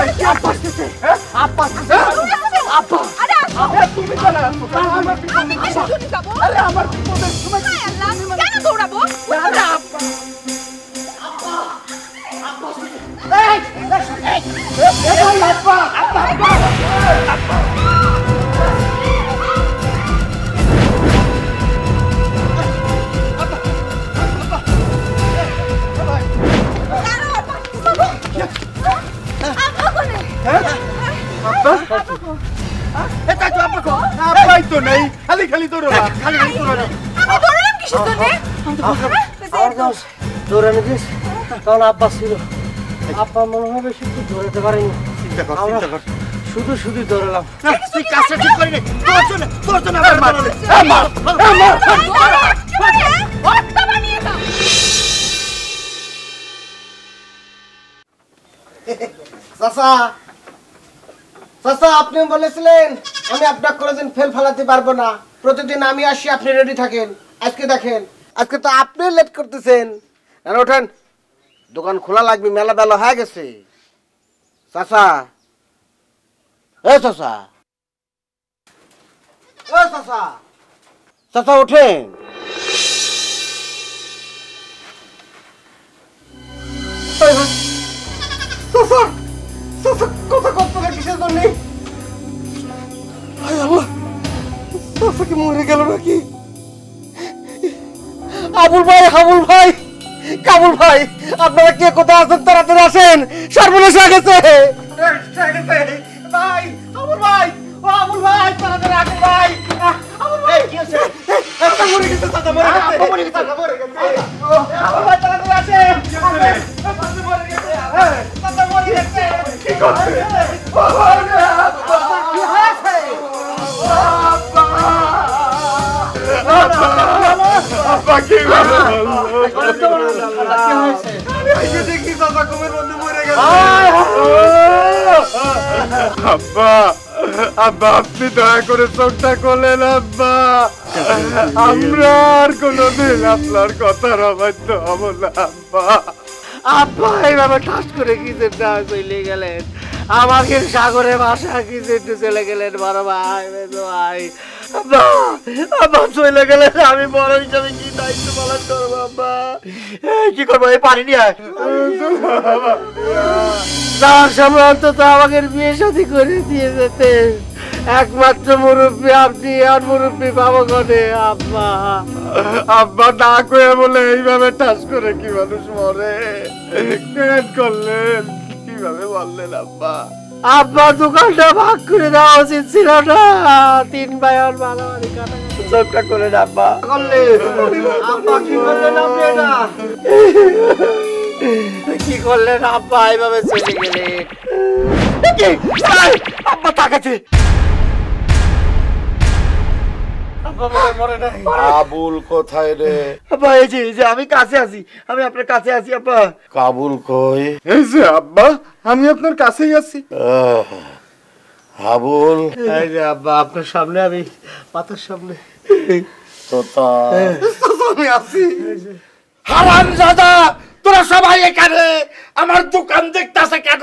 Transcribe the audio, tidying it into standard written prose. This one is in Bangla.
ভাই কি আব্বা আসছে আব্বা আসছে আব্বা আরে আব্বা তুমি চলে আসো আমার আমি কি শুনি যাব আরে আমার বিপদের সময় হায় আল্লাহ কেন দৌড়াবো আরে আব্বা আব্বা আব্বা এই এই আব্বা আব্বা আব্বাই তো নেই খালি খালি দৌড়ো খালি খালি দৌড়ো আমি দৌড়ালাম কিসের জন্য আমার কাছে দৌড়ানো দিস কারণ আব্বা ছিল আব্বা মনে হয় বেশি একটু দৌড়াতে পারেনি চিন্তা কর শুধু শুধু দৌড়ালাম তুই কাজটা ঠিক করিনি তোর জন্য আমার মার চাচা চাচা আপনি বলেছিলেন আমি আপনার কোনোদিন ফেল ফেলাতে পারবো না প্রতিদিন আমি আসি আপনি রেডি থাকেন আজকে দেখেন আজকে তো আপনি লেট করতেছেন ওঠেন দোকান খোলা লাগবে মেলা বেলা হয়ে গেছে চাচা এ চাচা ও চাচা চাচা ওঠেন কথা কত কিসের জন্য কি মরে গেল নাকি আবুল ভাই হাবুল ভাই কাবুল ভাই আপনারা কে কোথায় আছেন তাড়াতাড়ি আসেন সর্বনাশ হয়ে গেছে ভাই আবুল ভাই ও আবুল ভাই তাড়াতাড়ি আসেন ভাই আবুল ভাই কি হয়েছে চাচা মরে গেছে চাচা মরে গেছে মরে গেছে চাচা মরে গেছে আবুল ভাই তাড়াতাড়ি আসেন চাচা মরে গেছে চাচা মরে গেছে কি করছে কি হয়েছে আব্বা কি হলো আব্বা আব্বা আপনি দয়া করে চোখটা করলেন আব্বা আমরা আর কোনোদিন আপনার কথার অবাধ্য হব না আব্বা আব্বা এইভাবে ঠাস করে কিসের না চলে গেলেন আমাকে সাগরে ভাষা কিসের চলে গেলেন বড় ভাই মেজো ভাই আব্বা আব্বা চলে গেলেন আমি বড় হিসাবে কি দায়িত্ব পালন করবো আব্বা কি করবো এই পানি নিয়ে যাওয়ার সময় অন্তত আমাকে বিয়ে শাদী করে দিয়ে যেতে একমাত্র মুরব্বী আপনি আর মুরব্বী পাবো কনে আব্বা আব্বা না কয়ে বলে এইভাবে টাচ করে কি মানুষ মরে কেন করলেন কিভাবে বললেন আব্বা আব্বা দোকানটা ভাগ করে দেওয়া উচিত ছিল না তিন ভাইয়ের মারামারি কাটাকাটি চোখটা করলেন আব্বা আব্বা কি করলেন আপনি এটা কি করলেন আব্বা এইভাবে চলে গেলেন আব্বা তাকাচ্ছে আবুল কোথায় রে? আব্বা এই যে আমি কাছে আছি আমি আপনার কাছে আছি আব্বা কাবুল কই? এই যে আব্বা আমি আপনার কাছেই আছি আবুল এই যে আব্বা আপনার সামনে আমি পাতার সামনে তোতা আমি আছি হারামজাদা তোরা সবাই এখানে আমার দোকান দেখতাছে কেন